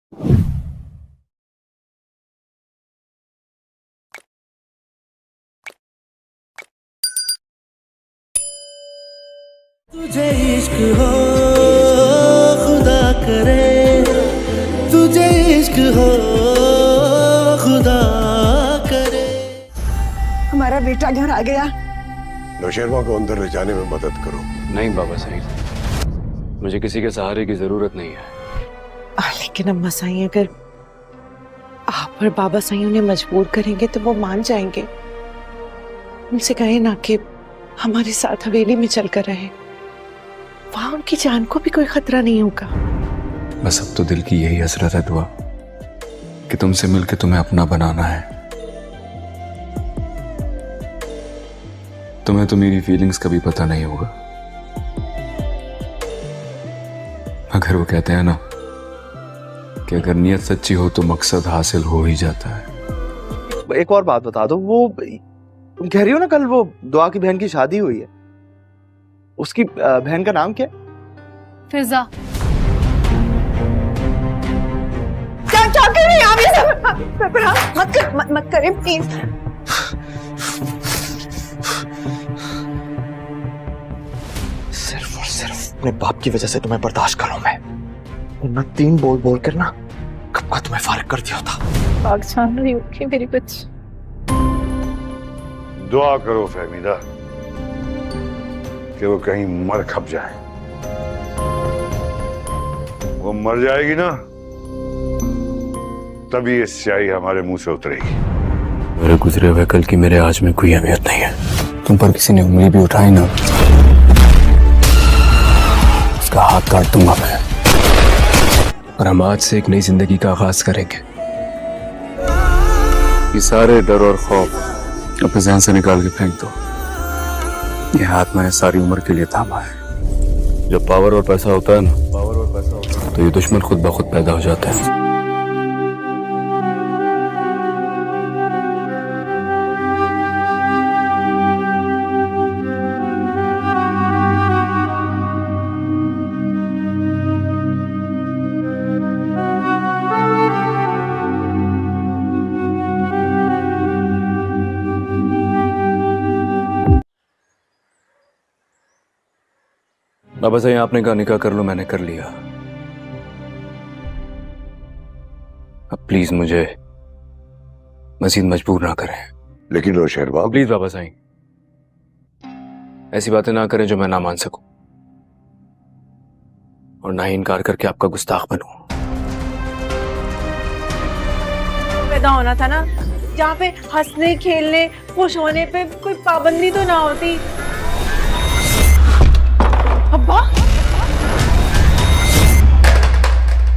तुझे इश्क हो खुदा करे, तुझे इश्क हो खुदा करे। हमारा बेटा घर आ गया। नौशेरवा को अंदर ले जाने में मदद करो। नहीं बाबा साईं, मुझे किसी के सहारे की जरूरत नहीं है। लेकिन अम्मा साईं, अगर आप और बाबा साईं उन्हें मजबूर करेंगे तो वो मान जाएंगे। उनसे कहें ना कि हमारे साथ हवेली में चलकर रहे, वहां उनकी जान को भी कोई खतरा नहीं होगा। बस अब तो दिल की यही हसरत है दुआ कि तुमसे मिलके तुम्हें अपना बनाना है। तुम्हें तो मेरी फीलिंग्स का भी पता नहीं होगा, मगर वो कहते हैं ना कि अगर नीयत सच्ची हो तो मकसद हासिल हो ही जाता है। एक और बात बता दो, वो तुम कह रही हो ना कल वो दुआ की बहन की शादी हुई है, उसकी बहन का नाम क्या है? फिजा। क्या कर रही हैं आप? ये मत करें प्लीज। सिर्फ और सिर्फ अपने बाप की वजह से तुम्हें बर्दाश्त करूं मैं 3 बोल बोल कर ना कब का तुम्हें फारिग कर दिया था। पाक जान रही होगी मेरी बच्ची। दुआ करो फहमीदा कि वो कहीं मर खप जाए। वो मर जाएगी ना, तभी ये स्याही हमारे मुंह से उतरेगी। मेरे गुजरे हुए कल की मेरे आज में कोई अहमियत नहीं है। तुम पर किसी ने उंगली भी उठाई ना, उसका हाथ काट दूंगा मैं। और हम आज से एक नई जिंदगी का आगाज करेंगे। ये सारे डर और खौफ अपने ज़हन से निकाल के फेंक दो। ये हाथ मैंने सारी उम्र के लिए थामा है। जब पावर और पैसा होता है ना, तो ये दुश्मन खुद ब खुद पैदा हो जाता है। बाबा साईं, आपने कहा निकाह कर लो, मैंने कर लिया। अब प्लीज मुझे मजीद मजबूर ना करें। लेकिन नौशेरवा, प्लीज बाबा साईं, ऐसी बातें ना करें जो मैं ना मान सकूं, और ना ही इनकार करके आपका गुस्ताख बनूं। पैदा होना था ना, जहाँ पे हंसने खेलने खुश होने पे कोई पाबंदी तो ना होती। अब्बा,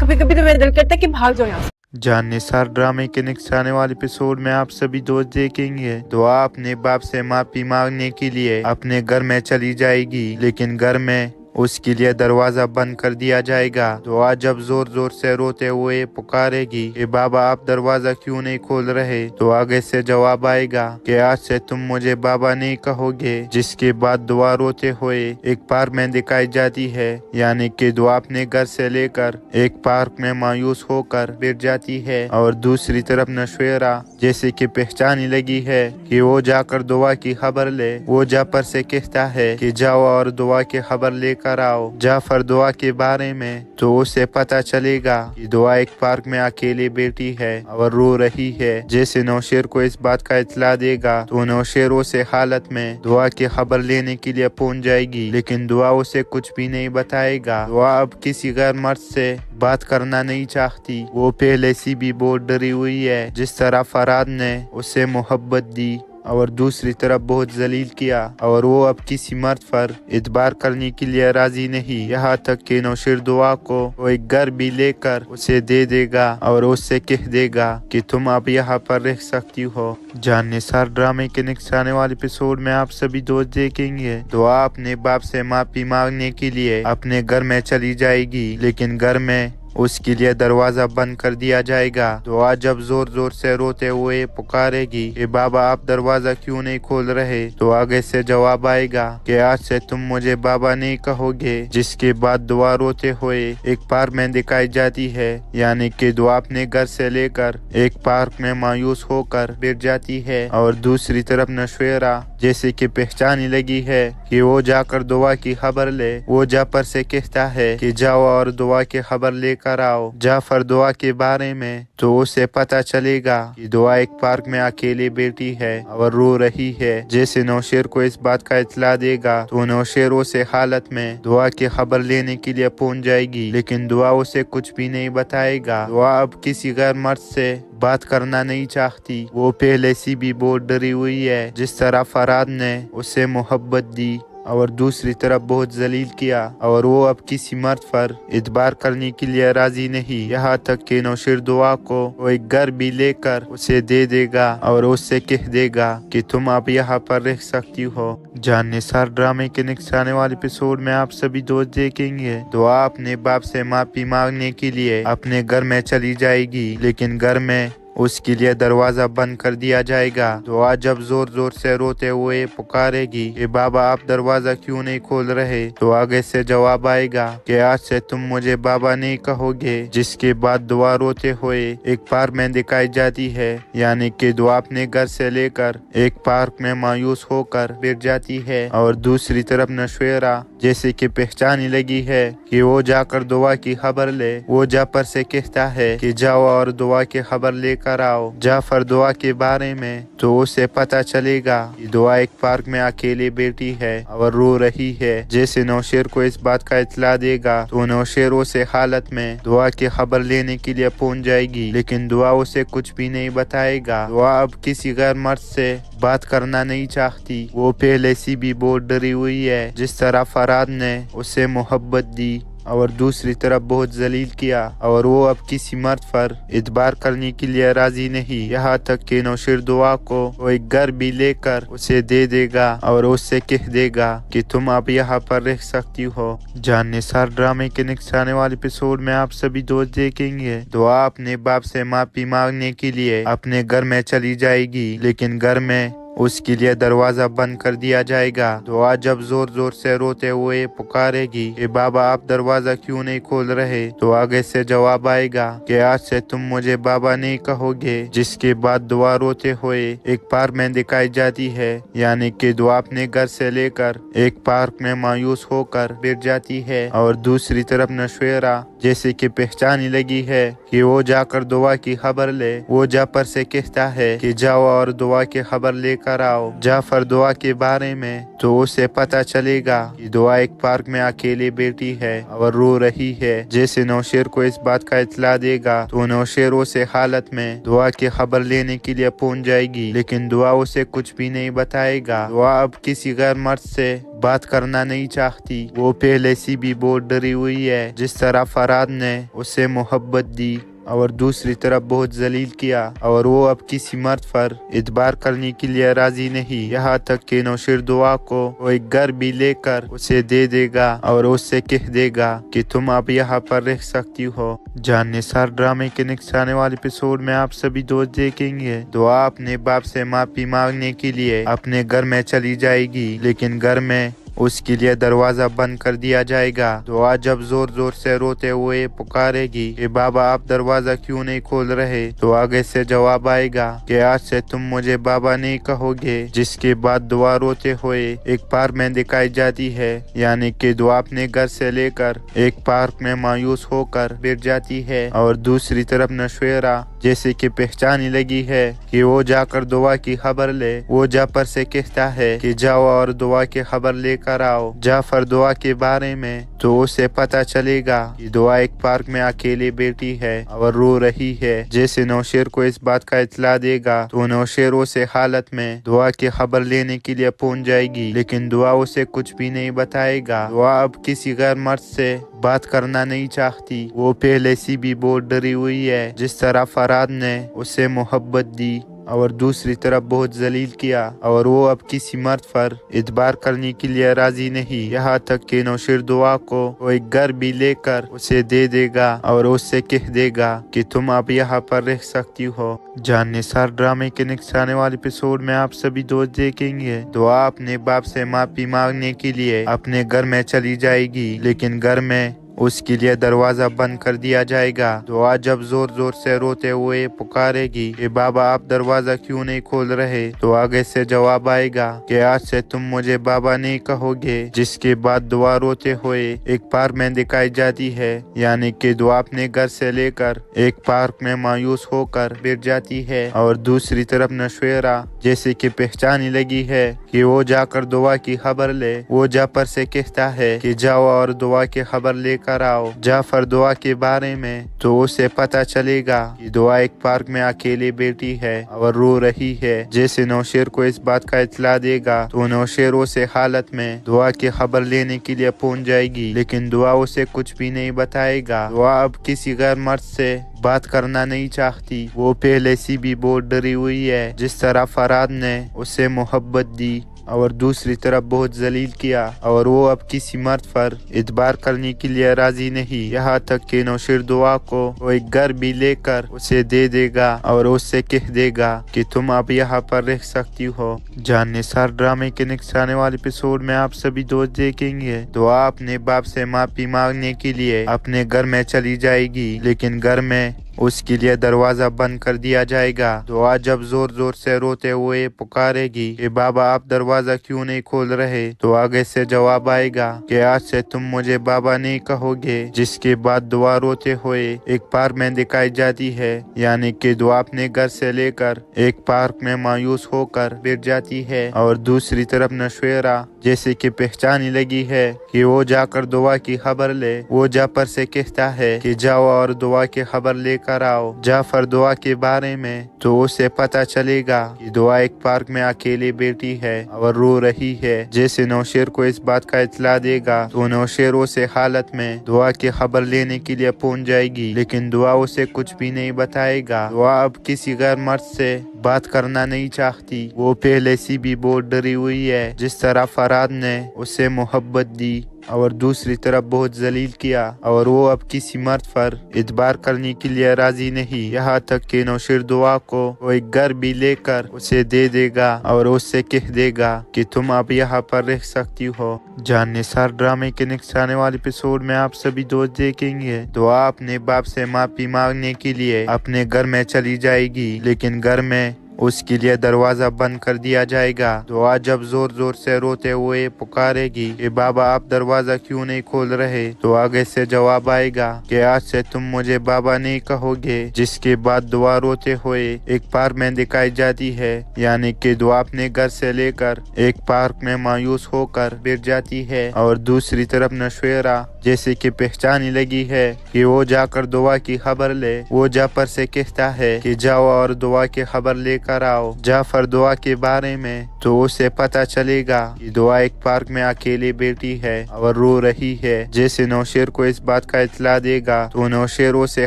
कभी कभी तो मेरा दिल करता है कि भाग जाओ यहाँ से। जाननिसार ड्रामे के नेक्स्ट आने वाले एपिसोड में आप सभी दोस्त देखेंगे दुआ अपने बाप से माफी मांगने के लिए अपने घर में चली जाएगी, लेकिन घर में उसके लिए दरवाजा बंद कर दिया जाएगा। दुआ जब जोर जोर से रोते हुए पुकारेगी कि बाबा आप दरवाजा क्यों नहीं खोल रहे, तो आगे से जवाब आएगा कि आज से तुम मुझे बाबा नहीं कहोगे। जिसके बाद दुआ रोते हुए एक पार्क में दिखाई जाती है, यानी कि दुआ अपने घर से लेकर एक पार्क में मायूस होकर बैठ जाती है। और दूसरी तरफ नौशेरा जैसे कि पहचाने लगी है कि वो जाकर दुआ की खबर ले। वो जाफर से कहता है कि जाओ और दुआ की खबर लेकर आओ। जाफर दुआ के बारे में तो उसे पता चलेगा कि दुआ एक पार्क में अकेली बैठी है और रो रही है। जैसे नौशेर को इस बात का इत्तला देगा तो नौशेर उसे हालत में दुआ की खबर लेने के लिए पहुंच जाएगी, लेकिन दुआ उसे कुछ भी नहीं बताएगा। दुआ अब किसी गैर मर्द से बात करना नहीं चाहती। वो पहले से भी बहुत डरी हुई है। जिस तरह फराद ने उसे मोहब्बत दी और दूसरी तरफ बहुत जलील किया, और वो अब किसी मर्द पर इतबार करने के लिए राजी नहीं। यहाँ तक कि नौशेर दुआ को वो एक घर भी लेकर उसे दे देगा और उससे कह देगा कि तुम अब यहाँ पर रह सकती हो। जाननिसार ड्रामे के नेक्स्ट आने वाले एपिसोड में आप सभी दोस्त देखेंगे दुआ अपने बाप से माफी मांगने के लिए अपने घर में चली जाएगी, लेकिन घर में उसके लिए दरवाजा बंद कर दिया जाएगा। दुआ जब जोर जोर से रोते हुए पुकारेगी कि बाबा आप दरवाजा क्यों नहीं खोल रहे, तो आगे से जवाब आएगा कि आज से तुम मुझे बाबा नहीं कहोगे। जिसके बाद दुआ रोते हुए एक पार्क में दिखाई जाती है, यानी कि दुआ अपने घर से लेकर एक पार्क में मायूस होकर बैठ जाती है और दूसरी तरफ नशवेरा जैसे कि पहचाने लगी है कि वो जाकर दुआ की खबर ले। वो जाफर से कहता है कि जाओ और दुआ की खबर लेकर आओ। जाफर दुआ के बारे में तो उसे पता चलेगा कि दुआ एक पार्क में अकेली बैठी है और रो रही है। जैसे नौशेर को इस बात का इत्तला देगा तो नौशेर उसे हालत में दुआ की खबर लेने के लिए पहुंच जाएगी, लेकिन दुआ उसे कुछ भी नहीं बताएगा। दुआ अब किसी गैर मर्द से बात करना नहीं चाहती। वो पहले से भी बहुत डरी हुई है। जिस तरह फराद ने उसे मोहब्बत दी और दूसरी तरफ बहुत जलील किया, और वो अब किसी मर्द पर इतबार करने के लिए राजी नहीं। यहाँ तक कि नौशेर दुआ को वो एक घर भी लेकर उसे दे देगा और उससे कह देगा कि तुम अब यहाँ पर रह सकती हो। जानने सार ड्रामे के नेक्स्ट आने वाले एपिसोड में आप सभी दोस्त देखेंगे दुआ अपने बाप से माफी मांगने के लिए अपने घर में चली जाएगी, लेकिन घर में उसके लिए दरवाजा बंद कर दिया जाएगा। दुआ जब जोर जोर से रोते हुए पुकारेगी कि बाबा आप दरवाजा क्यों नहीं खोल रहे, तो आगे से जवाब आएगा कि आज से तुम मुझे बाबा नहीं कहोगे। जिसके बाद दुआ रोते हुए एक पार्क में दिखाई जाती है, यानी कि दुआ अपने घर से लेकर एक पार्क में मायूस होकर बैठ जाती है और दूसरी तरफ नशवेरा जैसे कि पहचाने लगी है कि वो जाकर दुआ की खबर ले। वो जाफर से कहता है कि जाओ और दुआ की खबर लेकर आओ। जाफर दुआ के बारे में तो उसे पता चलेगा कि दुआ एक पार्क में अकेली बैठी है और रो रही है। जैसे नौशेर को इस बात का इत्तला देगा तो नौशेर उसे हालत में दुआ की खबर लेने के लिए पहुंच जाएगी, लेकिन दुआ उसे कुछ भी नहीं बताएगा। दुआ अब किसी गैर मर्द से बात करना नहीं चाहती। वो पहले से भी बहुत डरी हुई है। जिस तरह फराद ने उसे मोहब्बत दी और दूसरी तरफ बहुत जलील किया, और वो अब किसी मर्द पर इतबार करने के लिए राजी नहीं। यहाँ तक कि नौशेर दुआ को वो एक घर भी लेकर उसे दे देगा और उससे कह देगा कि तुम अब यहाँ पर रह सकती हो। जानने सार ड्रामे के नेक्स्ट आने वाले एपिसोड में आप सभी दोस्त देखेंगे दुआ अपने बाप से माफी मांगने के लिए अपने घर में चली जाएगी, लेकिन घर में उसके लिए दरवाजा बंद कर दिया जाएगा। दुआ जब जोर जोर से रोते हुए पुकारेगी कि बाबा आप दरवाजा क्यों नहीं खोल रहे, तो आगे से जवाब आएगा कि आज से तुम मुझे बाबा नहीं कहोगे। जिसके बाद दुआ रोते हुए एक पार्क में दिखाई जाती है, यानी कि दुआ अपने घर से लेकर एक पार्क में मायूस होकर बैठ जाती है और दूसरी तरफ नशवेरा जैसे कि पहचाने लगी है कि वो जाकर दुआ की खबर ले। वो जाफर से कहता है कि जाओ और दुआ की खबर लेकर आओ। जाफर दुआ के बारे में तो उसे पता चलेगा कि दुआ एक पार्क में अकेली बैठी है और रो रही है। जैसे नौशेर को इस बात का इत्तला देगा तो नौशेर उसे हालत में दुआ की खबर लेने के लिए पहुंच जाएगी, लेकिन दुआ उसे कुछ भी नहीं बताएगा। दुआ अब किसी गैर मर्द से बात करना नहीं चाहती। वो पहले से भी बहुत डरी हुई है। जिस तरह फराद ने उसे मोहब्बत दी और दूसरी तरफ बहुत जलील किया, और वो अब किसी मर्द पर इतबार करने के लिए राजी नहीं। यहाँ तक कि नौशेर दुआ को वो एक घर भी लेकर उसे दे देगा और उससे कह देगा कि तुम अब यहाँ पर रह सकती हो। जानने सार ड्रामे के नेक्स्ट आने वाले एपिसोड में आप सभी दोस्त देखेंगे दुआ अपने बाप से माफी मांगने के लिए अपने घर में चली जाएगी, लेकिन घर में उसके लिए दरवाजा बंद कर दिया जाएगा। दुआ जब जोर जोर से रोते हुए पुकारेगी कि बाबा आप दरवाजा क्यों नहीं खोल रहे, तो आगे से जवाब आएगा कि आज से तुम मुझे बाबा नहीं कहोगे। जिसके बाद दुआ रोते हुए एक पार्क में दिखाई जाती है, यानी कि दुआ अपने घर से लेकर एक पार्क में मायूस होकर बैठ जाती है और दूसरी तरफ नशवेरा जैसे कि पहचाने लगी है कि वो जाकर दुआ की खबर ले। वो जाफर से कहता है कि जाओ और दुआ की खबर लेकर आओ। जाफर दुआ के बारे में तो उसे पता चलेगा कि दुआ एक पार्क में अकेली बैठी है और रो रही है। जैसे नौशेर को इस बात का इत्तला देगा तो नौशेर उसे हालत में दुआ की खबर लेने के लिए पहुंच जाएगी, लेकिन दुआ उसे कुछ भी नहीं बताएगा। दुआ अब किसी गैर मर्द से बात करना नहीं चाहती। वो पहले से भी बहुत डरी हुई है। जिस तरह फराद ने उसे मोहब्बत दी और दूसरी तरफ बहुत जलील किया और वो अब किसी मर्द पर इतबार करने के लिए राजी नहीं, यहाँ तक कि नौशेर दुआ को वो एक घर भी लेकर उसे दे देगा और उससे कह देगा कि तुम अब यहाँ पर रह सकती हो। जान निसार ड्रामे के नेक्स्ट आने वाले एपिसोड में आप सभी दोस्त देखेंगे दुआ अपने बाप से माफी मांगने के लिए अपने घर में चली जाएगी, लेकिन घर में उसके लिए दरवाजा बंद कर दिया जाएगा। दुआ जब जोर जोर से रोते हुए पुकारेगी कि बाबा आप दरवाजा क्यों नहीं खोल रहे, तो आगे से जवाब आएगा कि आज से तुम मुझे बाबा नहीं कहोगे। जिसके बाद दुआ रोते हुए एक पार्क में दिखाई जाती है, यानी कि दुआ अपने घर से लेकर एक पार्क में मायूस होकर बैठ जाती है और दूसरी तरफ नौशेरा जैसे कि पहचानने लगी है कि वो जाकर दुआ की खबर ले। वो जाफर से कहता है कि जाओ और दुआ की खबर लेकर आओ। जाफर दुआ के बारे में तो उसे पता चलेगा कि दुआ एक पार्क में अकेली बैठी है और रो रही है। जैसे नौशेर को इस बात का इत्तला देगा तो नौशेर उसे हालत में दुआ की खबर लेने के लिए पहुंच जाएगी, लेकिन दुआ उसे कुछ भी नहीं बताएगा। दुआ अब किसी गैर मर्द से बात करना नहीं चाहती। वो पहले से भी बहुत डरी हुई है। जिस तरह फराद ने उसे मोहब्बत दी और दूसरी तरफ बहुत जलील किया और वो अब किसी मर्द पर इतबार करने के लिए राजी नहीं, यहाँ तक कि नौशेर दुआ को वो एक घर भी लेकर उसे दे देगा और उससे कह देगा कि तुम अब यहाँ पर रह सकती हो। जान निसार ड्रामे के नेक्स्ट आने वाले एपिसोड में आप सभी दोस्त देखेंगे दुआ अपने बाप से माफी मांगने के लिए अपने घर में चली जाएगी, लेकिन घर में उसके लिए दरवाजा बंद कर दिया जाएगा। दुआ जब जोर जोर से रोते हुए पुकारेगी कि बाबा आप दरवाजा क्यों नहीं खोल रहे, तो आगे से जवाब आएगा कि आज से तुम मुझे बाबा नहीं कहोगे। जिसके बाद दुआ रोते हुए एक पार्क में दिखाई जाती है, यानी कि दुआ अपने घर से लेकर एक पार्क में मायूस होकर बैठ जाती है और दूसरी तरफ नौशेरा जैसे कि पहचानने लगी है कि वो जाकर दुआ की खबर ले। वो जाफर से कहता है कि जाओ और दुआ की खबर लेकर आओ। जाफर दुआ के बारे में तो उसे पता चलेगा कि दुआ एक पार्क में अकेली बैठी है और रो रही है। जैसे नौशेर को इस बात का इत्तला देगा तो नौशेर उसे हालत में दुआ की खबर लेने के लिए पहुंच जाएगी, लेकिन दुआ उसे कुछ भी नहीं बताएगा। दुआ अब किसी गैर मर्द से बात करना नहीं चाहती। वो पहले से भी बहुत डरी हुई है। जिस तरह फराद ने उसे मोहब्बत दी और दूसरी तरफ बहुत जलील किया और वो अब किसी मर्द पर इतबार करने के लिए राजी नहीं, यहाँ तक कि नौशेर दुआ को वो एक घर भी लेकर उसे दे देगा और उससे कह देगा कि तुम अब यहाँ पर रह सकती हो। जान निसार ड्रामे के नेक्स्ट आने वाले एपिसोड में आप सभी दोस्त देखेंगे दुआ अपने बाप से माफी मांगने के लिए अपने घर में चली जाएगी, लेकिन घर में उसके लिए दरवाजा बंद कर दिया जाएगा। दुआ जब जोर जोर से रोते हुए पुकारेगी कि बाबा आप दरवाजा क्यों नहीं खोल रहे, तो आगे से जवाब आएगा कि आज से तुम मुझे बाबा नहीं कहोगे। जिसके बाद दुआ रोते हुए एक पार्क में दिखाई जाती है, यानी कि दुआ अपने घर से लेकर एक पार्क में मायूस होकर बैठ जाती है और दूसरी तरफ नौशेरा जैसे कि पहचानने लगी है कि वो जाकर दुआ की खबर ले। वो जाफर से कहता है कि जाओ और दुआ की खबर लेकर आओ। जाफर दुआ के बारे में तो उसे पता चलेगा कि दुआ एक पार्क में अकेली बैठी है और रो रही है। जैसे नौशेर को इस बात का इत्तला देगा तो नौशेर उसे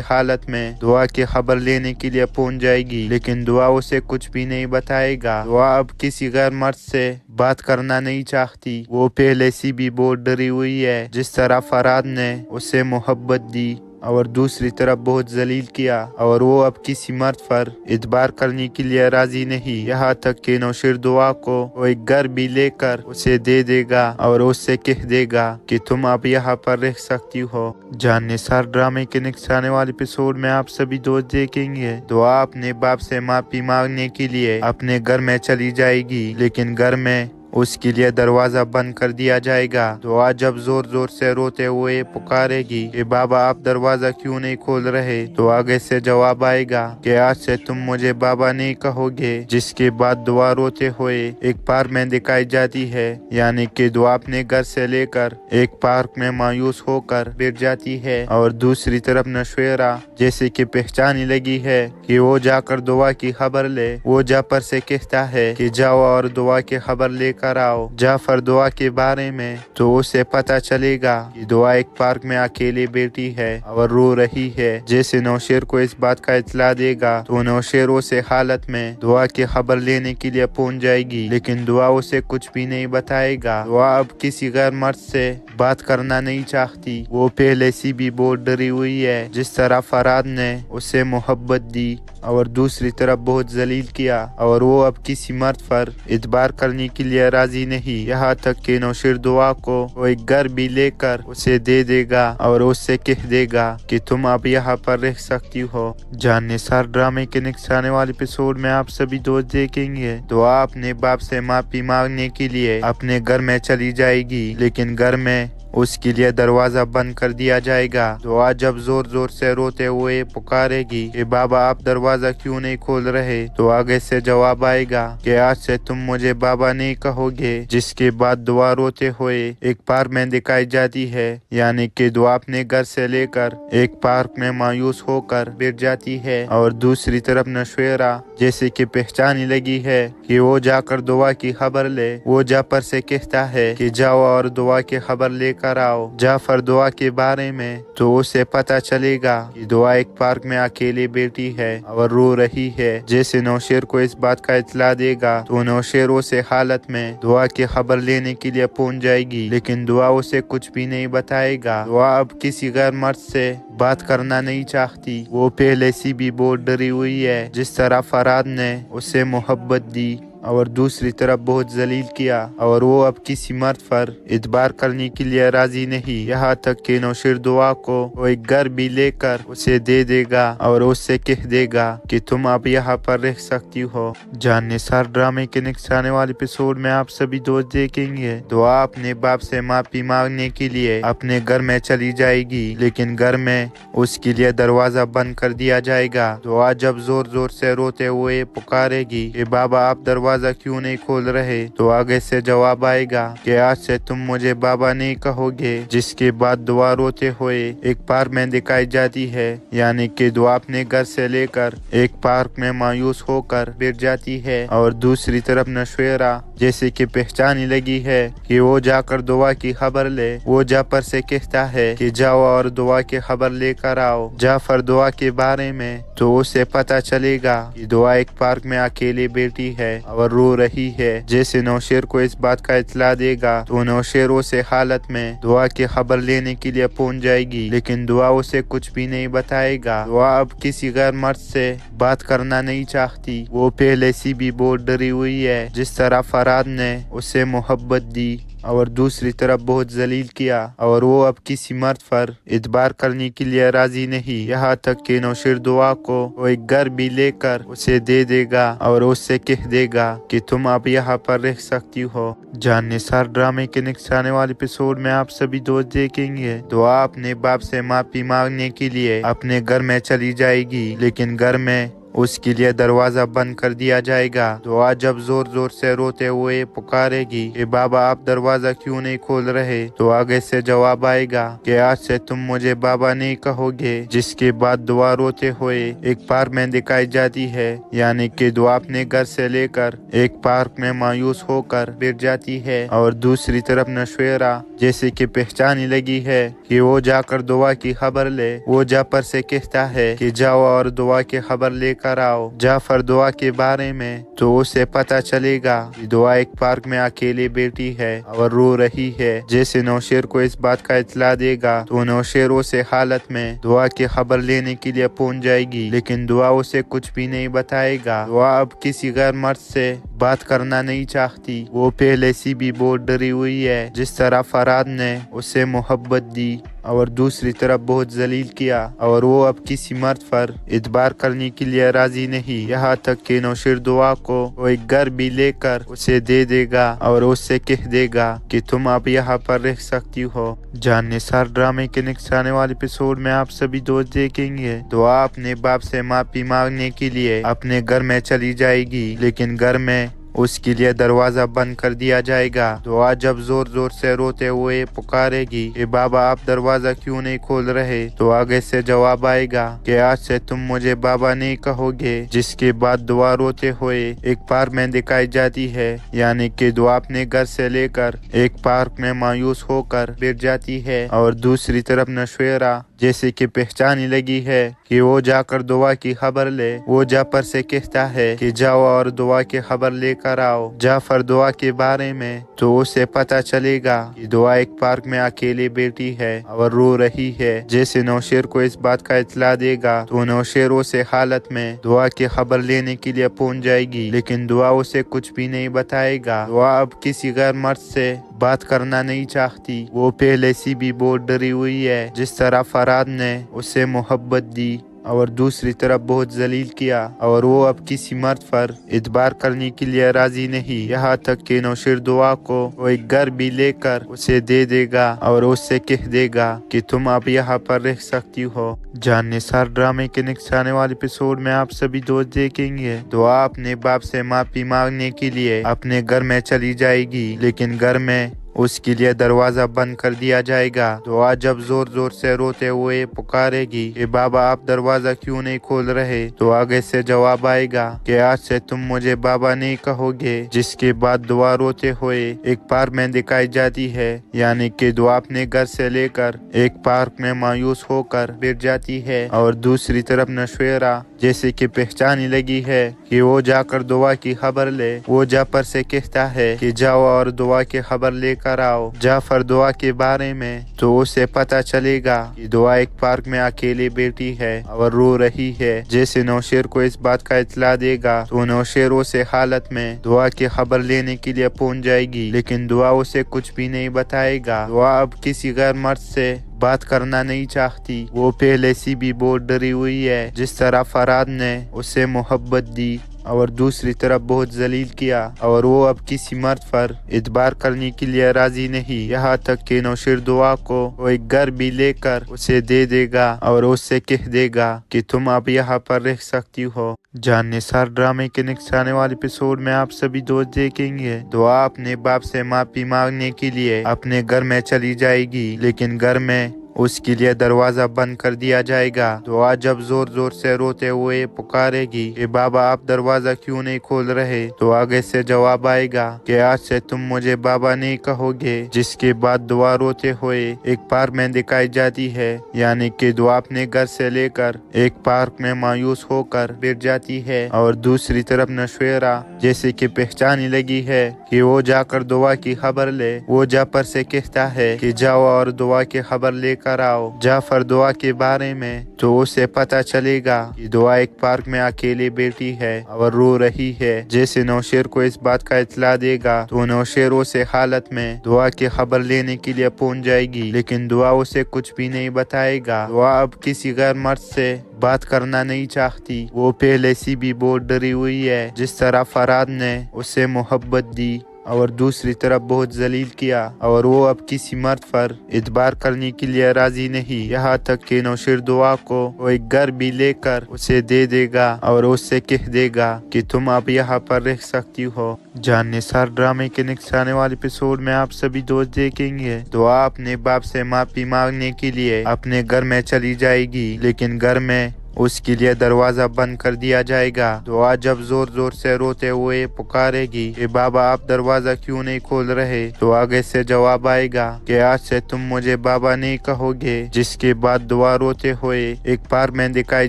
हालत में दुआ की खबर लेने के लिए पहुंच जाएगी, लेकिन दुआ उसे कुछ भी नहीं बताएगा। दुआ अब किसी गैर मर्द से बात करना नहीं चाहती। वो पहले से भी बहुत डरी हुई है। जिस तरह फराद ने उसे मोहब्बत दी और दूसरी तरफ बहुत जलील किया और वो अब किसी मर्द पर इतबार करने के लिए राजी नहीं, यहाँ तक कि नौशेर दुआ को वो एक घर भी लेकर उसे दे देगा और उससे कह देगा कि तुम अब यहाँ पर रह सकती हो। जान निसार ड्रामे के नेक्स्ट आने वाले एपिसोड में आप सभी दोस्त देखेंगे दुआ अपने बाप से माफी मांगने के लिए अपने घर में चली जाएगी, लेकिन घर में उसके लिए दरवाजा बंद कर दिया जाएगा। दुआ जब जोर जोर से रोते हुए पुकारेगी कि बाबा आप दरवाजा क्यों नहीं खोल रहे, तो आगे से जवाब आएगा कि आज से तुम मुझे बाबा नहीं कहोगे। जिसके बाद दुआ रोते हुए एक पार्क में दिखाई जाती है, यानी कि दुआ अपने घर से लेकर एक पार्क में मायूस होकर बैठ जाती है और दूसरी तरफ नौशेरा जैसे कि पहचानने लगी है कि वो जाकर दुआ की खबर ले। वो जाफर से कहता है कि जाओ और दुआ की खबर लेकर लेकर आओ जाफर दुआ के बारे में, तो उसे पता चलेगा कि दुआ एक पार्क में अकेली बैठी है और रो रही है। जैसे नौशेर को इस बात का इत्तला देगा तो नौशेर उसे हालत में दुआ की खबर लेने के लिए पहुंच जाएगी, लेकिन दुआ उसे कुछ भी नहीं बताएगा। दुआ अब किसी गैर मर्द से बात करना नहीं चाहती। वो पहले से भी बहुत डरी हुई है। जिस तरह फराद ने उसे मोहब्बत दी और दूसरी तरफ बहुत जलील किया, और वो अब किसी मर्द पर इतबार करने के लिए राजी नहीं। यहाँ तक कि नौशेर दुआ को वो एक घर भी लेकर उसे दे देगा और उससे कह देगा कि तुम अब यहाँ पर रह सकती हो। जानने सार ड्रामे के नेक्स्ट आने वाले एपिसोड में आप सभी दोस्त देखेंगे। दुआ अपने बाप से माफी मांगने के लिए अपने घर में चली जाएगी, लेकिन घर में उसके लिए दरवाजा बंद कर दिया जाएगा। दुआ जब जोर जोर से रोते हुए पुकारेगी कि बाबा आप दरवाजा क्यों नहीं खोल रहे, तो आगे से जवाब आएगा कि आज से तुम मुझे बाबा नहीं कहोगे। जिसके बाद दुआ रोते हुए एक पार्क में दिखाई जाती है, यानी कि दुआ अपने घर से लेकर एक पार्क में मायूस होकर बैठ जाती है, और दूसरी तरफ नौशेरा जैसे कि पहचानने लगी है कि वो जाकर दुआ की खबर ले। वो जाफर से कहता है कि जाओ और दुआ की खबर लेकर आओ जाफर दुआ के बारे में, तो उसे पता चलेगा कि दुआ एक पार्क में अकेली बैठी है और रो रही है। जैसे नौशेर को इस बात का इत्तला देगा तो नौशेर उसे हालत में दुआ की खबर लेने के लिए पहुंच जाएगी, लेकिन दुआ उसे कुछ भी नहीं बताएगा। दुआ अब किसी गैर मर्द से बात करना नहीं चाहती। वो पहले से भी बहुत डरी हुई है। जिस तरह फराद ने उसे मोहब्बत दी और दूसरी तरफ बहुत जलील किया, और वो अब किसी मर्द पर इतबार करने के लिए राजी नहीं। यहाँ तक कि नौशेर दुआ को वो एक घर भी लेकर उसे दे देगा और उससे कह देगा कि तुम अब यहाँ पर रह सकती हो। जानने सार ड्रामे के नेक्स्ट आने वाले एपिसोड में आप सभी दोस्त देखेंगे। दुआ अपने बाप से माफी मांगने के लिए अपने घर में चली जाएगी, लेकिन घर में उसके लिए दरवाजा बंद कर दिया जाएगा। दुआ जब जोर जोर से रोते हुए पुकारेगी कि बाबा आप दरवाजा क्यों नहीं खोल रहे, तो आगे से जवाब आएगा कि आज से तुम मुझे बाबा नहीं कहोगे। जिसके बाद दुआ रोते हुए एक पार्क में दिखाई जाती है, यानी कि दुआ अपने घर से लेकर एक पार्क में मायूस होकर बैठ जाती है, और दूसरी तरफ नौशेरा जैसे कि पहचानने लगी है कि वो जाकर दुआ की खबर ले। वो जाफर से कहता है कि जाओ और दुआ की खबर लेकर आओ जाफर दुआ के बारे में, तो उसे पता चलेगा कि दुआ एक पार्क में अकेली बैठी है और रो रही है। जैसे नौशेर को इस बात का इत्तला देगा तो नौशेर उसे हालत में दुआ की खबर लेने के लिए पहुंच जाएगी, लेकिन दुआ उसे कुछ भी नहीं बताएगा। दुआ अब किसी गैर मर्द से बात करना नहीं चाहती। वो पहले से भी बहुत डरी हुई है। जिस तरह फराद ने उसे मोहब्बत दी और दूसरी तरफ बहुत जलील किया, और वो अब किसी मर्द पर इतबार करने के लिए राजी नहीं। यहाँ तक कि नौशेर दुआ को वो एक घर भी लेकर उसे दे देगा और उससे कह देगा कि तुम अब यहाँ पर रह सकती हो। जानने सार ड्रामे के नेक्स्ट आने वाले एपिसोड में आप सभी दोस्त देखेंगे। दुआ अपने बाप से माफी मांगने के लिए अपने घर में चली जाएगी, लेकिन घर में उसके लिए दरवाजा बंद कर दिया जाएगा। दुआ जब जोर जोर से रोते हुए पुकारेगी कि बाबा आप दरवाजा क्यों नहीं खोल रहे, तो आगे से जवाब आएगा कि आज से तुम मुझे बाबा नहीं कहोगे। जिसके बाद दुआ रोते हुए एक पार्क में दिखाई जाती है, यानी कि दुआ अपने घर से लेकर एक पार्क में मायूस होकर बैठ जाती है, और दूसरी तरफ नौशेरा जैसे कि पहचानने लगी है कि वो जाकर दुआ की खबर ले। वो जाफर से कहता है कि जाओ और दुआ की खबर लेकर आओ जाफर दुआ के बारे में, तो उसे पता चलेगा कि दुआ एक पार्क में अकेली बैठी है और रो रही है। जैसे नौशेर को इस बात का इत्तला देगा तो नौशेर उसे हालत में दुआ की खबर लेने के लिए पहुंच जाएगी, लेकिन दुआ उसे कुछ भी नहीं बताएगा। दुआ अब किसी गैर मर्द से बात करना नहीं चाहती। वो पहले से भी बहुत डरी हुई है। जिस तरह फराद ने उसे मोहब्बत दी और दूसरी तरफ बहुत जलील किया, और वो अब किसी मर्द पर इतबार करने के लिए राजी नहीं। यहाँ तक कि नौशेर दुआ को वो एक घर भी लेकर उसे दे देगा और उससे कह देगा कि तुम अब यहाँ पर रह सकती हो। जानने सार ड्रामे के नेक्स्ट आने वाले एपिसोड में आप सभी दोस्त देखेंगे। दुआ अपने बाप से माफी मांगने के लिए अपने घर में चली जाएगी, लेकिन घर में उसके लिए दरवाजा बंद कर दिया जाएगा। दुआ जब जोर जोर से रोते हुए पुकारेगी कि बाबा आप दरवाजा क्यों नहीं खोल रहे, तो आगे से जवाब आएगा कि आज से तुम मुझे बाबा नहीं कहोगे। जिसके बाद दुआ रोते हुए एक पार्क में दिखाई जाती है, यानी कि दुआ अपने घर से लेकर एक पार्क में मायूस होकर बैठ जाती है और दूसरी तरफ नशवेरा जैसे कि पहचानी लगी है कि वो जाकर दुआ की खबर ले। वो जाफर से कहता है कि जाओ और दुआ की खबर लेकर आओ। जाफर दुआ के बारे में तो उसे पता चलेगा कि दुआ एक पार्क में अकेली बैठी है और रो रही है। जैसे नौशेर को इस बात का इत्तला देगा तो नौशेर उसे हालत में दुआ की खबर लेने के लिए पहुंच जाएगी, लेकिन दुआ उसे कुछ भी नहीं बताएगा। दुआ अब किसी गैर मर्द से बात करना नहीं चाहती। वो पहले से भी बहुत डरी हुई है। जिस तरह फराद ने उसे मोहब्बत दी और दूसरी तरफ बहुत जलील किया, और वो अब किसी मर्द पर इतबार करने के लिए राजी नहीं। यहाँ तक कि नौशेर दुआ को वो एक घर भी लेकर उसे दे देगा और उससे कह देगा कि तुम अब यहाँ पर रह सकती हो। जान निसार ड्रामे के नेक्स्ट आने वाले एपिसोड में आप सभी दोस्त देखेंगे दुआ अपने बाप से माफी मांगने के लिए अपने घर में चली जाएगी, लेकिन घर में उसके लिए दरवाजा बंद कर दिया जाएगा। दुआ जब जोर जोर से रोते हुए पुकारेगी कि बाबा आप दरवाजा क्यों नहीं खोल रहे, तो आगे से जवाब आएगा कि आज से तुम मुझे बाबा नहीं कहोगे। जिसके बाद दुआ रोते हुए एक पार्क में दिखाई जाती है, यानी कि दुआ अपने घर से लेकर एक पार्क में मायूस होकर बैठ जाती है और दूसरी तरफ नशवेरा जैसे कि पहचानी लगी है कि वो जाकर दुआ की खबर ले। वो जाफर से कहता है कि जाओ और दुआ की खबर लेकर आओ। जाफर दुआ के बारे में तो उसे पता चलेगा कि दुआ एक पार्क में अकेली बैठी है और रो रही है। जैसे नौशेर को इस बात का इत्तला देगा तो नौशेर उसे हालत में दुआ की खबर लेने के लिए पहुंच जाएगी, लेकिन दुआ उसे कुछ भी नहीं बताएगा। दुआ अब किसी गैर मर्द से बात करना नहीं चाहती। वो पहले से भी बहुत डरी हुई है। जिस तरह फराद ने उसे मोहब्बत दी और दूसरी तरफ बहुत जलील किया, और वो अब किसी मर्द पर इतबार करने के लिए राजी नहीं। यहाँ तक कि नौशेर दुआ को वो एक घर भी लेकर उसे दे देगा और उससे कह देगा कि तुम अब यहाँ पर रह सकती हो। जान निसार ड्रामे के नेक्स्ट आने वाले एपिसोड में आप सभी दोस्त देखेंगे दुआ अपने बाप से माफी मांगने के लिए अपने घर में चली जाएगी, लेकिन घर में उसके लिए दरवाजा बंद कर दिया जाएगा। दुआ जब जोर जोर से रोते हुए पुकारेगी कि बाबा आप दरवाजा क्यों नहीं खोल रहे, तो आगे से जवाब आएगा कि आज से तुम मुझे बाबा नहीं कहोगे। जिसके बाद दुआ रोते हुए एक पार्क में दिखाई जाती है, यानी कि दुआ अपने घर से लेकर एक पार्क में मायूस होकर बैठ जाती है और दूसरी तरफ नशवेरा जैसे कि पहचानी लगी है कि वो जाकर दुआ की खबर ले। वो जाफर से कहता है कि जाओ और दुआ की खबर लेकर आओ। जाफर दुआ के बारे में तो उसे पता चलेगा कि दुआ एक पार्क में अकेली बैठी है और रो रही है। जैसे नौशेर को इस बात का इत्तला देगा तो नौशेर उसे हालत में दुआ की खबर लेने के लिए पहुंच जाएगी, लेकिन दुआ उसे कुछ भी नहीं बताएगा। दुआ अब किसी गैर मर्द से बात करना नहीं चाहती। वो पहले से भी बहुत डरी हुई है। जिस तरह फराद ने उसे मोहब्बत दी और दूसरी तरफ बहुत जलील किया, और वो अब किसी मर्द पर इतबार करने के लिए राजी नहीं। यहाँ तक कि नौशेर दुआ को वो एक घर भी लेकर उसे दे देगा और उससे कह देगा कि तुम अब यहाँ पर रह सकती हो। जान निसार ड्रामे के नेक्स्ट आने वाले एपिसोड में आप सभी दोस्त देखेंगे दुआ अपने बाप से माफी मांगने के लिए अपने घर में चली जाएगी, लेकिन घर में उसके लिए दरवाजा बंद कर दिया जाएगा। दुआ जब जोर जोर से रोते हुए पुकारेगी कि बाबा आप दरवाजा क्यों नहीं खोल रहे, तो आगे से जवाब आएगा कि आज से तुम मुझे बाबा नहीं कहोगे। जिसके बाद दुआ रोते हुए एक पार्क में दिखाई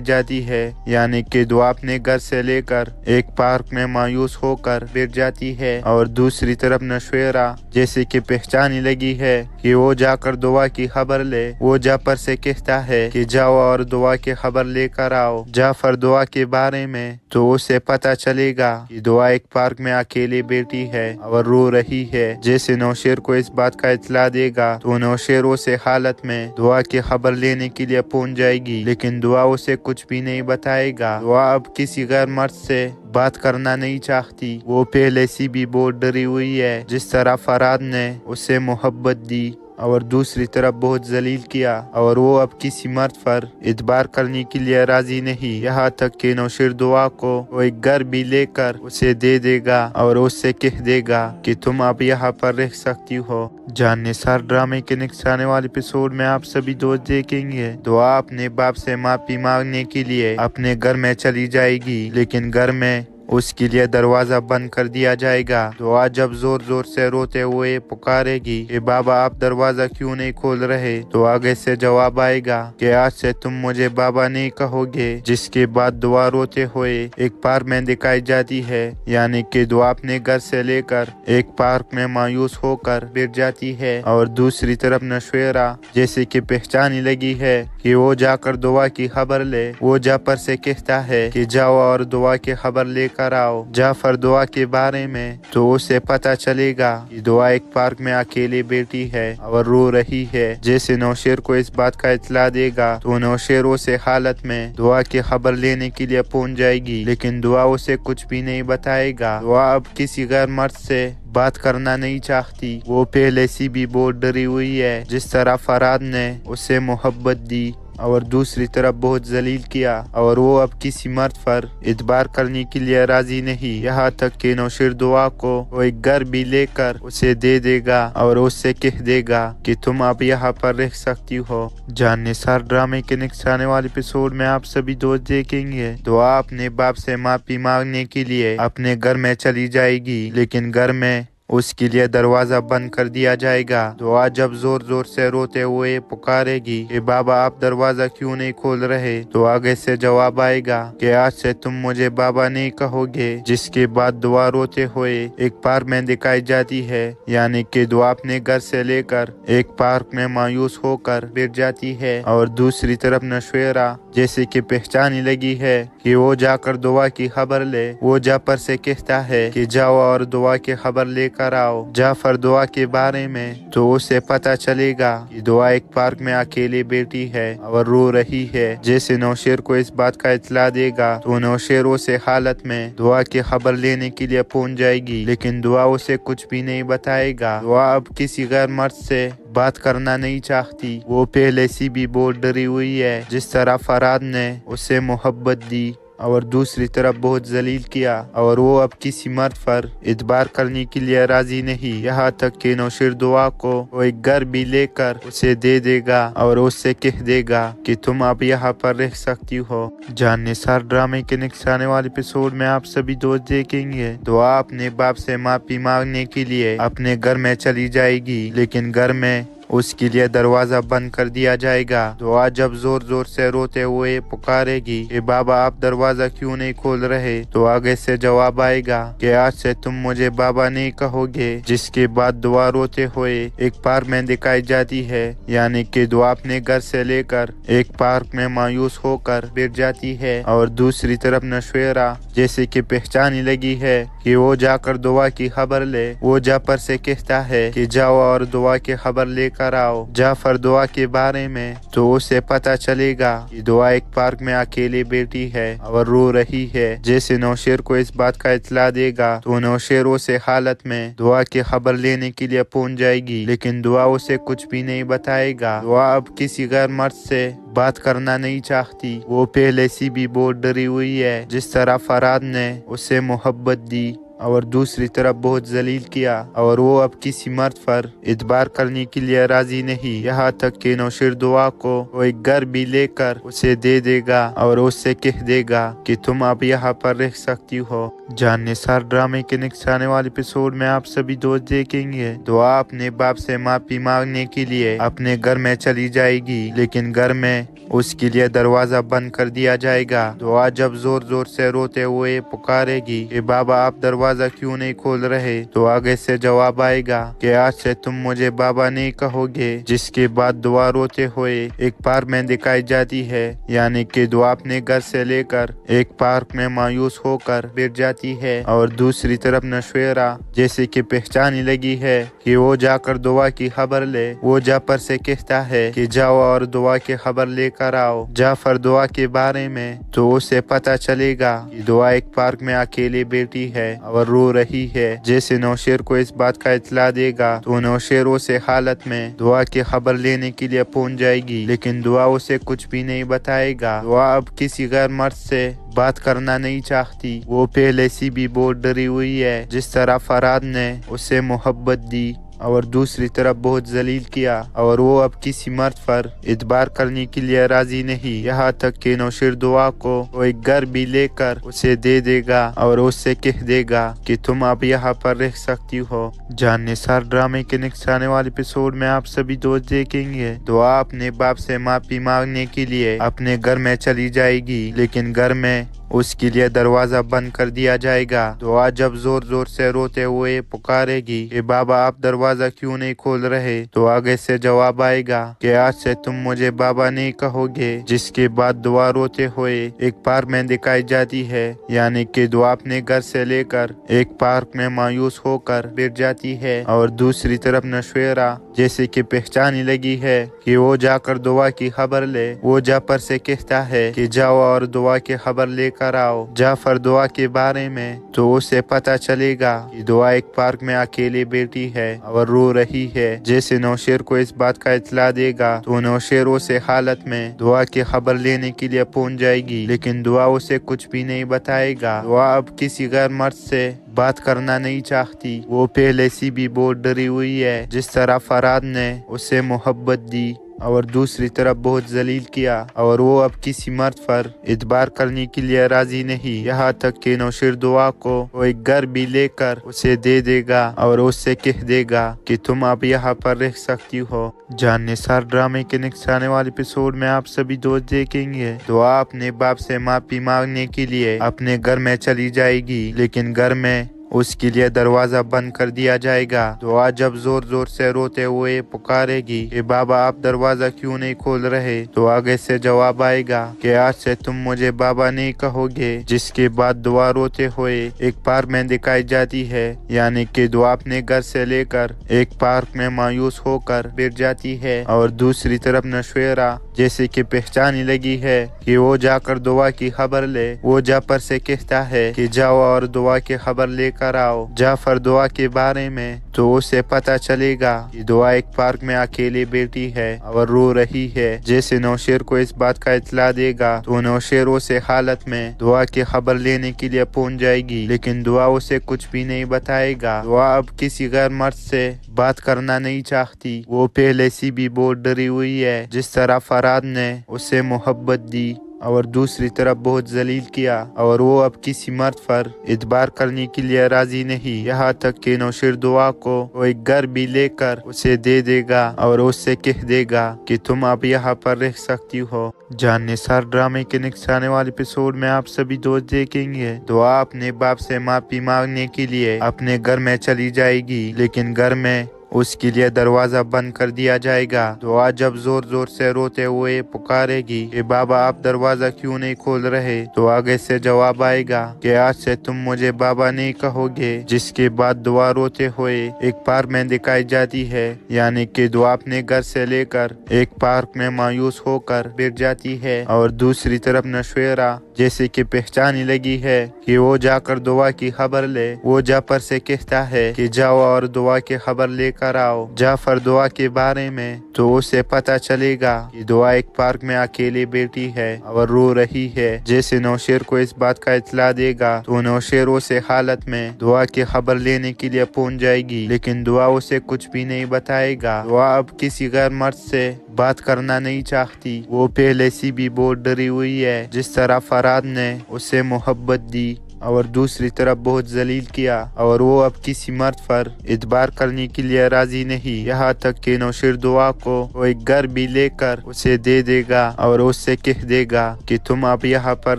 जाती है, यानी कि दुआ अपने घर से लेकर एक पार्क में मायूस होकर बैठ जाती है और दूसरी तरफ नशवेरा जैसे कि पहचानी लगी है कि वो जाकर दुआ की खबर ले। वो जाफर से कहता है कि जाओ और दुआ की खबर लेकर आओ। जाफर दुआ के बारे में तो उसे पता चलेगा कि दुआ एक पार्क में अकेली बैठी है और रो रही है। जैसे नौशेर को इस बात का इत्तला देगा तो नौशेर उसे हालत में दुआ की खबर लेने के लिए पहुंच जाएगी, लेकिन दुआ उसे कुछ भी नहीं बताएगा। दुआ अब किसी गैर मर्द से बात करना नहीं चाहती। वो पहले से भी बहुत डरी हुई है। जिस तरह फराद ने उसे मोहब्बत दी और दूसरी तरफ बहुत जलील किया और वो अब किसी मर्द पर इतबार करने के लिए राजी नहीं। यहाँ तक कि नौशेर दुआ को वो एक घर भी लेकर उसे दे देगा और उससे कह देगा कि तुम अब यहाँ पर रह सकती हो। जान निसार ड्रामे के नेक्स्ट आने वाले एपिसोड में आप सभी दोस्त देखेंगे दुआ अपने बाप से माफी मांगने के लिए अपने घर में चली जाएगी, लेकिन घर में उसके लिए दरवाजा बंद कर दिया जाएगा। दुआ जब जोर जोर से रोते हुए पुकारेगी कि बाबा आप दरवाजा क्यों नहीं खोल रहे, तो आगे से जवाब आएगा कि आज से तुम मुझे बाबा नहीं कहोगे। जिसके बाद दुआ रोते हुए एक पार्क में दिखाई जाती है, यानी कि दुआ अपने घर से लेकर एक पार्क में मायूस होकर बैठ जाती है और दूसरी तरफ नशवेरा जैसे कि पहचानी लगी है कि वो जाकर दुआ की खबर ले। वो जाफर से कहता है कि जाओ और दुआ की खबर ले कराओ। जाफर दुआ के बारे में तो उसे पता चलेगा कि दुआ एक पार्क में अकेली बैठी है और रो रही है। जैसे नौशेर को इस बात का इत्तला देगा तो नौशेर उसे हालत में दुआ की खबर लेने के लिए पहुंच जाएगी, लेकिन दुआ उसे कुछ भी नहीं बताएगा। दुआ अब किसी गैर मर्द से बात करना नहीं चाहती। वो पहले से भी बहुत डरी हुई है। जिस तरह फराद ने उसे मोहब्बत दी और दूसरी तरफ बहुत जलील किया और वो अब किसी मर्द पर इतबार करने के लिए राजी नहीं। यहाँ तक कि नौशेर दुआ को वो एक घर भी लेकर उसे दे देगा और उससे कह देगा कि तुम अब यहाँ पर रह सकती हो। जान निसार ड्रामे के नेक्स्ट आने वाले एपिसोड में आप सभी दोस्त देखेंगे दुआ अपने बाप से माफी मांगने के लिए अपने घर में चली जाएगी, लेकिन घर में उसके लिए दरवाजा बंद कर दिया जाएगा। दुआ जब जोर जोर से रोते हुए पुकारेगी कि बाबा आप दरवाजा क्यों नहीं खोल रहे, तो आगे से जवाब आएगा कि आज से तुम मुझे बाबा नहीं कहोगे। जिसके बाद दुआ रोते हुए एक पार्क में दिखाई जाती है, यानी कि दुआ अपने घर से लेकर एक पार्क में मायूस होकर बैठ जाती है और दूसरी तरफ नशवेरा जैसे कि पहचानी लगी है कि वो जाकर दुआ की खबर ले। वो जाफर से कहता है कि जाओ और दुआ की खबर ले कराओ। जाफर दुआ के बारे में तो उसे पता चलेगा कि दुआ एक पार्क में अकेली बैठी है और रो रही है। जैसे नौशेर को इस बात का इत्तला देगा तो नौशेर उसे हालत में दुआ की खबर लेने के लिए पहुंच जाएगी, लेकिन दुआ उसे कुछ भी नहीं बताएगा। दुआ अब किसी गैर मर्द से बात करना नहीं चाहती। वो पहले से भी बहुत डरी हुई है। जिस तरह फराद ने उसे मोहब्बत दी और दूसरी तरफ बहुत जलील किया और वो अब किसी मर्द पर इतबार करने के लिए राजी नहीं। यहाँ तक कि नौशेर दुआ को वो एक घर भी लेकर उसे दे देगा और उससे कह देगा कि तुम अब यहाँ पर रह सकती हो। जान निसार ड्रामे के नेक्स्ट आने वाले एपिसोड में आप सभी दोस्त देखेंगे दुआ अपने बाप से माफी मांगने के लिए अपने घर में चली जाएगी, लेकिन घर में उसके लिए दरवाजा बंद कर दिया जाएगा। दुआ जब जोर जोर से रोते हुए पुकारेगी कि बाबा आप दरवाजा क्यों नहीं खोल रहे, तो आगे से जवाब आएगा कि आज से तुम मुझे बाबा नहीं कहोगे। जिसके बाद दुआ रोते हुए एक पार्क में दिखाई जाती है, यानी कि दुआ अपने घर से लेकर एक पार्क में मायूस होकर बैठ जाती है और दूसरी तरफ नशवेरा जैसे कि पहचानी लगी है कि वो जाकर दुआ की खबर ले। वो जाफर से कहता है कि जाओ और दुआ की खबर ले कराओ। जाफर दुआ के बारे में तो उसे पता चलेगा कि दुआ एक पार्क में अकेली बैठी है और रो रही है। जैसे नौशेर को इस बात का इत्तला देगा तो नौशेर उसे हालत में दुआ की खबर लेने के लिए पहुंच जाएगी, लेकिन दुआ उसे कुछ भी नहीं बताएगा। दुआ अब किसी गैर मर्द से बात करना नहीं चाहती। वो पहले से भी बहुत डरी हुई है। जिस तरह फराद ने उसे मोहब्बत दी और दूसरी तरफ बहुत जलील किया और वो अब किसी मर्द पर इतबार करने के लिए राजी नहीं। यहाँ तक कि नौशेर दुआ को वो एक घर भी लेकर उसे दे देगा और उससे कह देगा कि तुम अब यहाँ पर रह सकती हो। जान निसार ड्रामे के नेक्स्ट आने वाले एपिसोड में आप सभी दोस्त देखेंगे दुआ अपने बाप से माफी मांगने के लिए अपने घर में चली जाएगी, लेकिन घर में उसके लिए दरवाजा बंद कर दिया जाएगा। दुआ जब जोर जोर से रोते हुए पुकारेगी कि बाबा आप दरवाजा क्यों नहीं खोल रहे, तो आगे से जवाब आएगा कि आज से तुम मुझे बाबा नहीं कहोगे। जिसके बाद दुआ रोते हुए एक पार्क में दिखाई जाती है, यानी कि दुआ अपने घर से लेकर एक पार्क में मायूस होकर बैठ जाती है और दूसरी तरफ नशवेरा जैसे कि पहचानी लगी है कि वो जाकर दुआ की खबर ले। वो जाफर से कहता है कि जाओ और दुआ की खबर ले कर आओ। जाफर दुआ के बारे में तो उसे पता चलेगा कि दुआ एक पार्क में अकेली बैठी है और रो रही है। जैसे नौशेर को इस बात का इत्ला देगा तो नौशेर उसे हालत में दुआ की खबर लेने के लिए पहुंच जाएगी, लेकिन दुआ उसे कुछ भी नहीं बताएगा। दुआ अब किसी गैर मर्द से बात करना नहीं चाहती। वो पहले से भी बहुत डरी हुई है। जिस तरह फराद ने उसे मोहब्बत दी और दूसरी तरफ बहुत जलील किया, और वो अब किसी मर्द पर इतबार करने के लिए राजी नहीं। यहाँ तक कि नौशेर दुआ को वो एक घर भी लेकर उसे दे देगा और उससे कह देगा कि तुम अब यहाँ पर रह सकती हो। जानने सार ड्रामे के नेक्स्ट आने वाले एपिसोड में आप सभी दोस्त देखेंगे दुआ अपने बाप से माफी मांगने के लिए अपने घर में चली जाएगी, लेकिन घर में उसके लिए दरवाजा बंद कर दिया जाएगा। दुआ जब जोर जोर से रोते हुए पुकारेगी कि बाबा आप दरवाजा क्यों नहीं खोल रहे, तो आगे से जवाब आएगा कि आज से तुम मुझे बाबा नहीं कहोगे। जिसके बाद दुआ रोते हुए एक पार्क में दिखाई जाती है, यानी कि दुआ अपने घर से लेकर एक पार्क में मायूस होकर बैठ जाती है, और दूसरी तरफ नौशेरा जैसे कि पहचाने लगी है कि वो जाकर दुआ की खबर ले। वो जाफर से कहता है कि जाओ और दुआ की खबर लेकर आओ। जाफर दुआ के बारे में तो उसे पता चलेगा कि दुआ एक पार्क में अकेली बैठी है और रो रही है। जैसे नौशेर को इस बात का इत्ला देगा तो नौशेर उसे हालत में दुआ की खबर लेने के लिए पहुंच जाएगी, लेकिन दुआ उसे कुछ भी नहीं बताएगा। दुआ अब किसी गैर मर्द से बात करना नहीं चाहती। वो पहले से भी बहुत डरी हुई है। जिस तरह फराद ने उसे मोहब्बत दी और दूसरी तरफ बहुत जलील किया, और वो अब किसी मर्द पर इतबार करने के लिए राजी नहीं। यहाँ तक कि नौशेर दुआ को वो एक घर भी लेकर उसे दे देगा और उससे कह देगा कि तुम अब यहाँ पर रह सकती हो। जानने सार ड्रामे के नेक्स्ट आने वाले एपिसोड में आप सभी दोस्त देखेंगे दुआ अपने बाप से माफी मांगने के लिए अपने घर में चली जाएगी, लेकिन घर में उसके लिए दरवाजा बंद कर दिया जाएगा। दुआ जब जोर जोर से रोते हुए पुकारेगी कि बाबा आप दरवाजा क्यों नहीं खोल रहे, तो आगे से जवाब आएगा कि आज से तुम मुझे बाबा नहीं कहोगे। जिसके बाद दुआ रोते हुए एक पार्क में दिखाई जाती है, यानी कि दुआ अपने घर से लेकर एक पार्क में मायूस होकर बैठ जाती है, और दूसरी तरफ नौशेरा जैसे कि पहचाने लगी है कि वो जाकर दुआ की खबर ले। वो जाफर से कहता है कि जाओ और दुआ की खबर लेकर आओ। जाफर दुआ के बारे में तो उसे पता चलेगा कि दुआ एक पार्क में अकेली बैठी है और रो रही है। जैसे नौशेर को इस बात का इत्ला देगा तो नौशेर उसे हालत में दुआ की खबर लेने के लिए पहुंच जाएगी, लेकिन दुआ उसे कुछ भी नहीं बताएगा। दुआ अब किसी गैर मर्द से बात करना नहीं चाहती। वो पहले से भी बहुत डरी हुई है। जिस तरह फराद ने उसे मोहब्बत दी और दूसरी तरफ बहुत जलील किया, और वो अब किसी मर्द पर इतबार करने के लिए राजी नहीं। यहाँ तक कि नौशेर दुआ को वो एक घर भी लेकर उसे दे देगा और उससे कह देगा कि तुम अब यहाँ पर रह सकती हो। जानने सार ड्रामे के नेक्स्ट आने वाले एपिसोड में आप सभी दोस्त देखेंगे दुआ अपने बाप से माफी मांगने के लिए अपने घर में चली जाएगी, लेकिन घर में उसके लिए दरवाजा बंद कर दिया जाएगा। दुआ जब जोर जोर से रोते हुए पुकारेगी कि बाबा आप दरवाजा क्यों नहीं खोल रहे, तो आगे से जवाब आएगा कि आज से तुम मुझे बाबा नहीं कहोगे। जिसके बाद दुआ रोते हुए एक पार्क में दिखाई जाती है, यानी कि दुआ अपने घर से लेकर एक पार्क में मायूस होकर बैठ जाती है, और दूसरी तरफ नौशेरा जैसे कि पहचाने लगी है कि वो जाकर दुआ की खबर ले। वो जाफर से कहता है कि जाओ और दुआ की खबर लेकर आओ। जाफर दुआ के बारे में तो उसे पता चलेगा कि दुआ एक पार्क में अकेली बैठी है और रो रही है। जैसे नौशेर को इस बात का इत्ला देगा तो नौशेर उसे हालत में दुआ की खबर लेने के लिए पहुंच जाएगी, लेकिन दुआ उसे कुछ भी नहीं बताएगा। दुआ अब किसी गैर मर्द से बात करना नहीं चाहती। वो पहले से भी बहुत डरी हुई है। जिस तरह फराद ने उसे मोहब्बत दी और दूसरी तरफ बहुत जलील किया, और वो अब किसी मर्द पर इतबार करने के लिए राजी नहीं। यहाँ तक कि नौशेर दुआ को वो एक घर भी लेकर उसे दे देगा और उससे कह देगा कि तुम अब यहाँ पर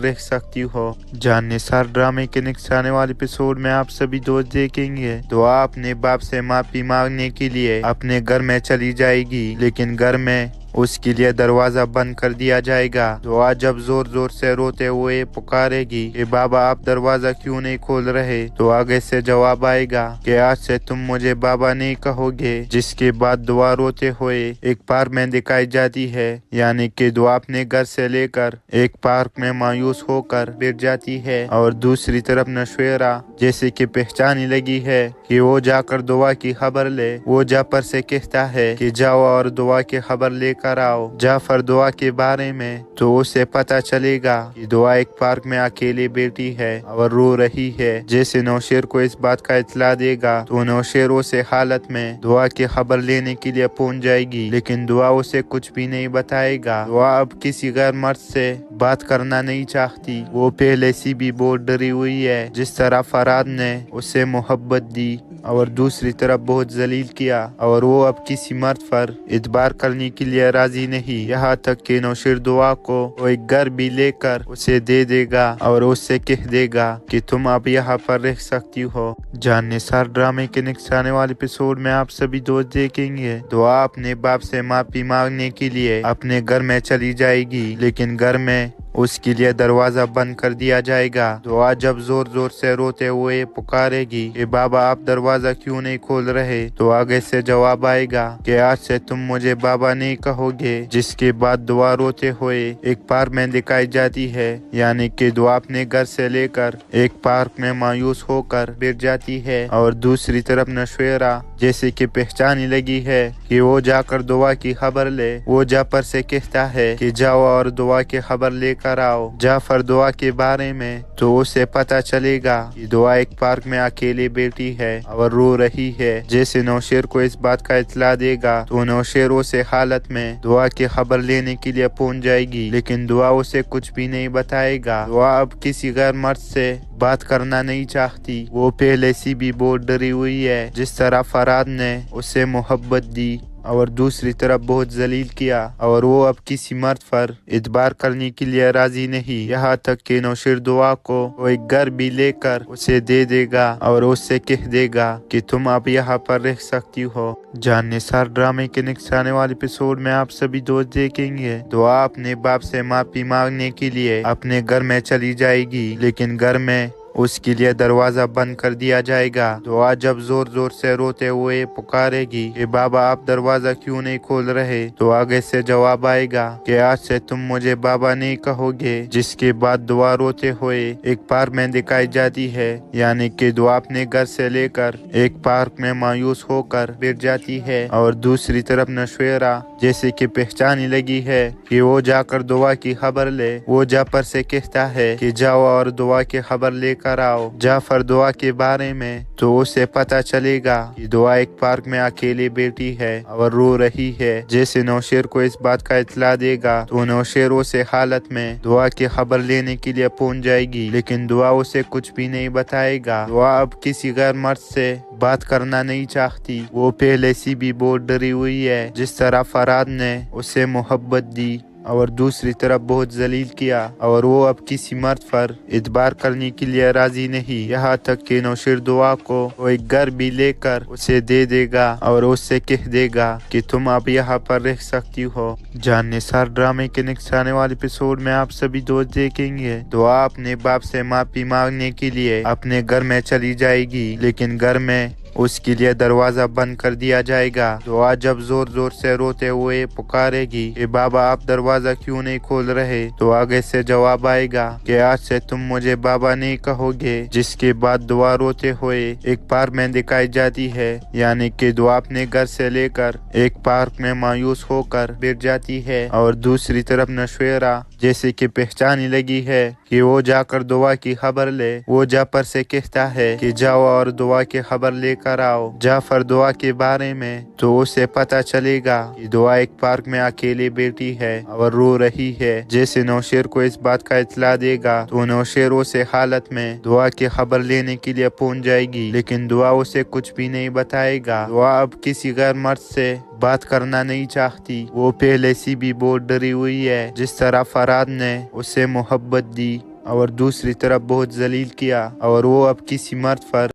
रह सकती हो। जानने सार ड्रामे के नेक्स्ट आने वाले एपिसोड में आप सभी दोस्त देखेंगे दुआ अपने बाप से माफी मांगने के लिए अपने घर में चली जाएगी, लेकिन घर में उसके लिए दरवाजा बंद कर दिया जाएगा। दुआ जब जोर जोर से रोते हुए पुकारेगी कि बाबा आप दरवाजा क्यों नहीं खोल रहे, तो आगे से जवाब आएगा कि आज से तुम मुझे बाबा नहीं कहोगे। जिसके बाद दुआ रोते हुए एक पार्क में दिखाई जाती है, यानी कि दुआ अपने घर से लेकर एक पार्क में मायूस होकर बैठ जाती है और दूसरी तरफ नशवेरा जैसे कि पहचाने लगी है कि वो जाकर दुआ की खबर ले। वो जाफर से कहता है कि जाओ और दुआ की खबर लेकर आओ। जाफर दुआ के बारे में तो उसे पता चलेगा कि दुआ एक पार्क में अकेली बैठी है और रो रही है। जैसे नौशेर को इस बात का इत्तला देगा तो नौशेर उसे हालत में दुआ की खबर लेने के लिए पहुंच जाएगी, लेकिन दुआ उसे कुछ भी नहीं बताएगा। दुआ अब किसी गैर मर्द से बात करना नहीं चाहती। वो पहले से भी बहुत डरी हुई है। जिस तरह फराद ने उसे मोहब्बत दी और दूसरी तरफ बहुत जलील किया, और वो अब किसी मर्द पर इतबार करने के लिए राजी नहीं। यहाँ तक कि नौशेर दुआ को वो एक घर भी लेकर उसे दे देगा और उससे कह देगा कि तुम अब यहाँ पर रह सकती हो। जानने सार ड्रामे के नेक्स्ट आने वाले एपिसोड में आप सभी दोस्त देखेंगे दुआ अपने बाप से माफी मांगने के लिए अपने घर में चली जाएगी, लेकिन घर में उसके लिए दरवाजा बंद कर दिया जाएगा। दुआ जब जोर जोर से रोते हुए पुकारेगी कि बाबा आप दरवाजा क्यों नहीं खोल रहे, तो आगे से जवाब आएगा कि आज से तुम मुझे बाबा नहीं कहोगे। जिसके बाद दुआ रोते हुए एक पार्क में दिखाई जाती है, यानी कि दुआ अपने घर से लेकर एक पार्क में मायूस होकर बैठ जाती है और दूसरी तरफ नशवेरा जैसे कि पहचाने लगी है कि वो जाकर दुआ की खबर ले। वो जाफर से कहता है कि जाओ और दुआ की खबर लेकर आओ। जाफर दुआ के बारे में तो उसे पता चलेगा कि दुआ एक पार्क में अकेली बैठी है और रो रही है। जैसे नौशेर को इस बात का इत्तला देगा तो नौशेर उसे हालत में दुआ की खबर लेने के लिए पहुंच जाएगी, लेकिन दुआ उसे कुछ भी नहीं बताएगा। दुआ अब किसी गैर मर्द से बात करना नहीं चाहती। वो पहले से भी बहुत डरी हुई है। जिस तरह फराद ने उसे मोहब्बत दी और दूसरी तरफ बहुत जलील किया, और वो अब किसी मर्द पर इतबार करने के लिए राजी नहीं। यहाँ तक कि नौशेर दुआ को वो एक घर भी लेकर उसे दे देगा और उससे कह देगा कि तुम अब यहाँ पर रह सकती हो। जानने सार ड्रामे के नेक्स्ट आने वाले एपिसोड में आप सभी दोस्त देखेंगे दुआ अपने बाप से माफी मांगने के लिए अपने घर में चली जाएगी, लेकिन घर में उसके लिए दरवाजा बंद कर दिया जाएगा। दुआ जब जोर जोर से रोते हुए पुकारेगी कि बाबा आप दरवाजा क्यों नहीं खोल रहे, तो आगे से जवाब आएगा कि आज से तुम मुझे बाबा नहीं कहोगे। जिसके बाद दुआ रोते हुए एक पार्क में दिखाई जाती है, यानी कि दुआ अपने घर से लेकर एक पार्क में मायूस होकर बैठ जाती है और दूसरी तरफ नशवेरा जैसे कि पहचाने लगी है कि वो जाकर दुआ की खबर ले। वो जाफर से कहता है कि जाओ और दुआ की खबर लेकर आओ। जाफर दुआ के बारे में तो उसे पता चलेगा कि दुआ एक पार्क में अकेली बैठी है और रो रही है। जैसे नौशेर को इस बात का इत्तला देगा तो नौशेर उसे हालत में दुआ की खबर लेने के लिए पहुंच जाएगी, लेकिन दुआ उसे कुछ भी नहीं बताएगा। दुआ अब किसी गैर मर्द से बात करना नहीं चाहती। वो पहले से भी बहुत डरी हुई है। जिस तरह फराद ने उसे मोहब्बत दी और दूसरी तरफ बहुत जलील किया, और वो अब किसी मर्द पर इतबार करने के लिए राजी नहीं। यहाँ तक कि नौशेर दुआ को वो एक घर भी लेकर उसे दे देगा और उससे कह देगा कि तुम अब यहाँ पर रह सकती हो। जानने सार ड्रामे के नेक्स्ट आने वाले एपिसोड में आप सभी दोस्त देखेंगे दुआ अपने बाप से माफी मांगने के लिए अपने घर में चली जाएगी, लेकिन घर में उसके लिए दरवाजा बंद कर दिया जाएगा। दुआ जब जोर जोर से रोते हुए पुकारेगी कि बाबा आप दरवाजा क्यों नहीं खोल रहे, तो आगे से जवाब आएगा कि आज से तुम मुझे बाबा नहीं कहोगे। जिसके बाद दुआ रोते हुए एक पार्क में दिखाई जाती है, यानी कि दुआ अपने घर से लेकर एक पार्क में मायूस होकर बैठ जाती है और दूसरी तरफ नशवेरा जैसे कि पहचाने लगी है कि वो जाकर दुआ की खबर ले। वो जाफर से कहता है कि जाओ और दुआ की खबर लेकर आओ। जाफर दुआ के बारे में तो उसे पता चलेगा कि दुआ एक पार्क में अकेली बैठी है और रो रही है। जैसे नौशेर को इस बात का इत्तला देगा तो नौशेर उसे हालत में दुआ की खबर लेने के लिए पहुंच जाएगी, लेकिन दुआ उसे कुछ भी नहीं बताएगा। दुआ अब किसी गैर मर्द से बात करना नहीं चाहती। वो पहले से भी बहुत डरी हुई है। जिस तरह फराद ने उसे मोहब्बत दी और दूसरी तरफ बहुत जलील किया, और वो अब किसी मर्द पर